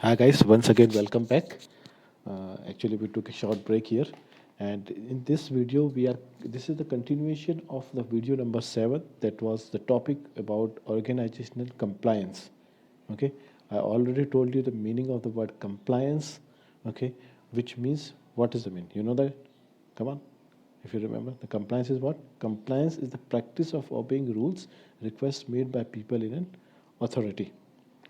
Hi guys, once again welcome back. Actually, we took a short break here, and in this video, this is the continuation of the video number 7. That was the topic about organizational compliance. Okay, I already told you the meaning of the word compliance. Okay, which means what is the mean? You know that? Come on. If you remember, the compliance is what? Compliance is the practice of obeying rules, requests made by people in an authority.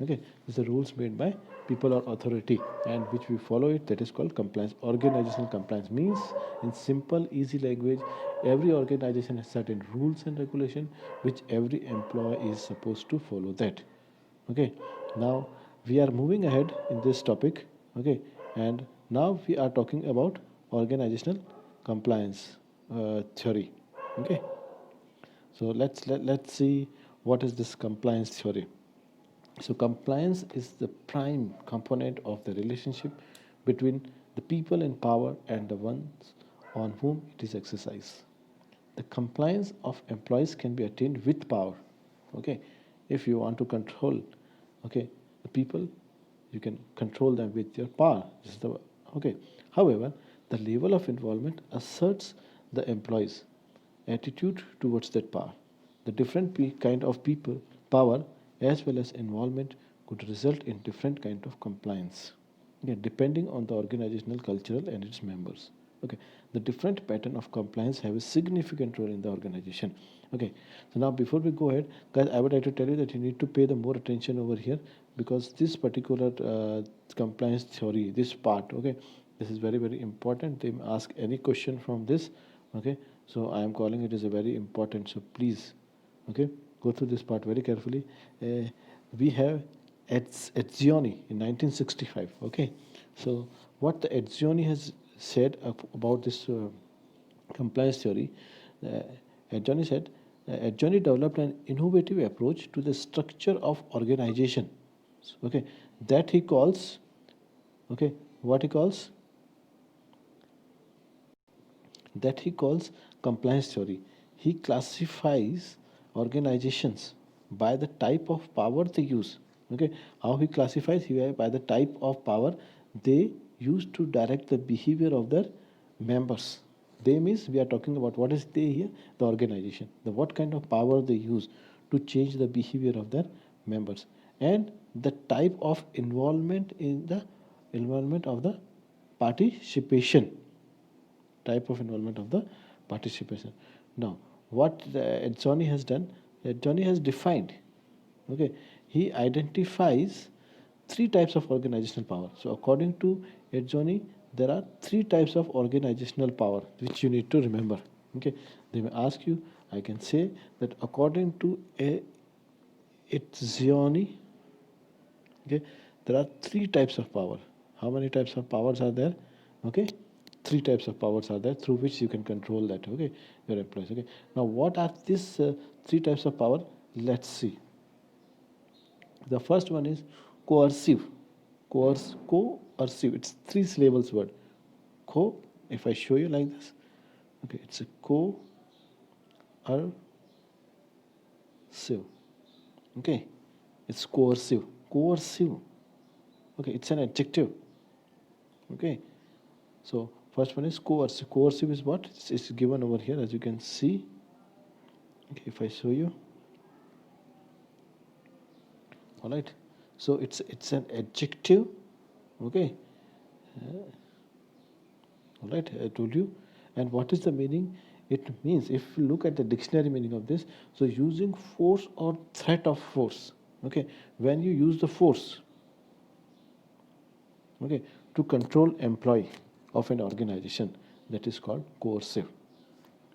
Okay, these are rules made by people or authority, and which we follow it. That is called compliance. Organizational compliance means, in simple, easy language, every organization has certain rules and regulation which every employee is supposed to follow. That. Okay, now we are moving ahead in this topic. Okay, and now we are talking about organizational compliance theory. Okay, so let's see what is this compliance theory. So compliance is the prime component of the relationship between the people in power and the ones on whom it is exercised. The compliance of employees can be attained with power. Okay, if you want to control, okay, the people, you can control them with your power. This is the okay. However, the level of involvement asserts the employees' attitude towards that power. The different kind of people power as well as involvement could result in different kind of compliance. Okay, depending on the organizational cultural and its members. Okay, the different pattern of compliance have a significant role in the organization. Okay, so now before we go ahead, guys, I would like to tell you that you need to pay the more attention over here because this particular compliance theory, this part, okay, this is very important. They may ask any question from this. Okay, so I am calling it as a very important. So please, okay, go through this part very carefully. We have Etzioni in 1965. Okay, so what the Etzioni has said about this compliance theory, uh, Etzioni said, Etzioni developed an innovative approach to the structure of organization. Okay, that he calls, okay, what he calls that he calls compliance theory. He classifies organizations by the type of power they use. Okay, how he classifies? By the type of power they use to direct the behavior of their members. They means we are talking about what is they here? The organization. The what kind of power they use to change the behavior of their members and the type of involvement of the participation type of involvement of the participation. Now, what Johnny has done, Johnny has defined, okay, he identifies three types of organizational power. So, according to Johnny, there are three types of organizational power which you need to remember. Okay, they may ask you. I can say that according to Etzioni, okay, there are three types of power. How many types of powers are there? Okay, three types of powers are there through which you can control that. Okay, your employees. Okay, now what are these three types of power? Let's see. The first one is coercive. Coercive. It's three syllables word. Co. If I show you like this, okay, it's a coercive. Okay, it's coercive. Coercive. Okay, it's an adjective. Okay, so first one is coercive. Coercive is what? It's given over here as you can see. Okay, if I show you, all right. So it's an adjective. Okay, all right. I told you. And what is the meaning? It means if you look at the dictionary meaning of this, so using force or threat of force. Okay, when you use the force, okay, to control employee of an organization, that is called coercive.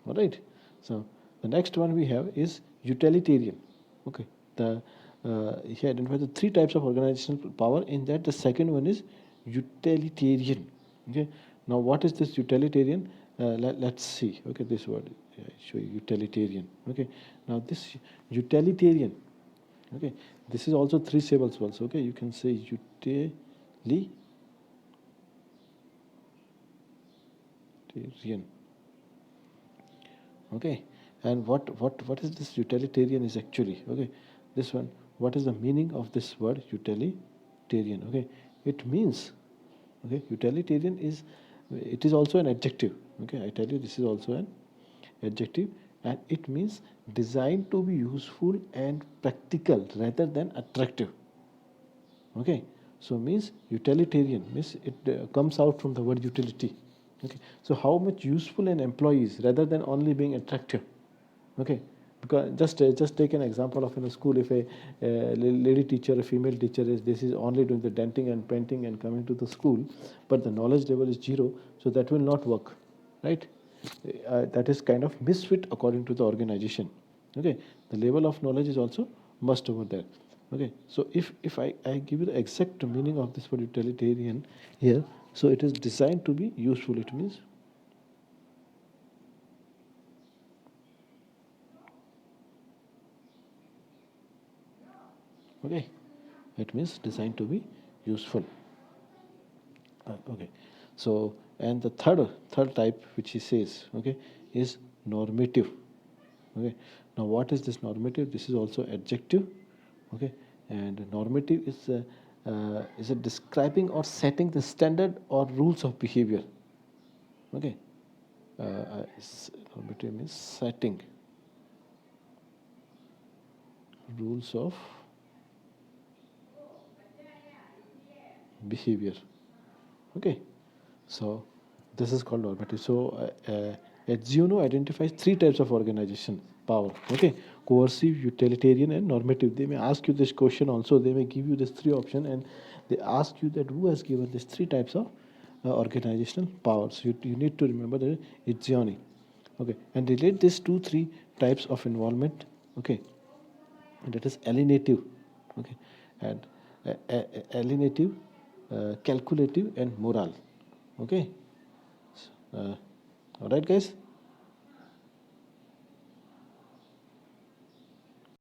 All right. So the next one we have is utilitarian. Okay. The he identified the three types of organizational power. In that, the second one is utilitarian. Okay. Now, what is this utilitarian? Let's see. Okay, this word. Yeah, I show you utilitarian. Okay. Now, this utilitarian. Okay. This is also three syllables also. Okay. You can say utilitarian. Okay, and what is this utilitarian is actually? Okay, this one, what is the meaning of this word utilitarian? Okay, it means, okay, utilitarian is, it is also an adjective. Okay, I tell you, this is also an adjective, and it means designed to be useful and practical rather than attractive. Okay, so means utilitarian means it comes out from the word utility. Okay, so how much useful an employee is rather than only being attractive. Okay, because just take an example of in a school, if a lady teacher, a female teacher is, this is only doing the denting and painting and coming to the school, but the knowledge level is zero, so that will not work, right? That is kind of misfit according to the organization. Okay, the level of knowledge is also must over there. Okay, so if I give you the exact meaning of this word utilitarian here, so it is designed to be useful. It means, okay, it means designed to be useful. Okay, so and the third type which he says, okay, is normative. Okay, now what is this normative? This is also adjective. Okay, and normative is a describing or setting the standard or rules of behavior. Okay, normative means setting rules of behavior. Okay, so this is called normative. So Zuno identifies three types of organization power. Okay, coercive, utilitarian, and normative. They may ask you this question also. They may give you this three option, and they ask you that who has given these three types of organizational powers. You need to remember that it's Zioni. Okay, and relate these three types of involvement. Okay, and that is alienative. Okay, and alienative, calculative, and moral. Okay, all right, guys.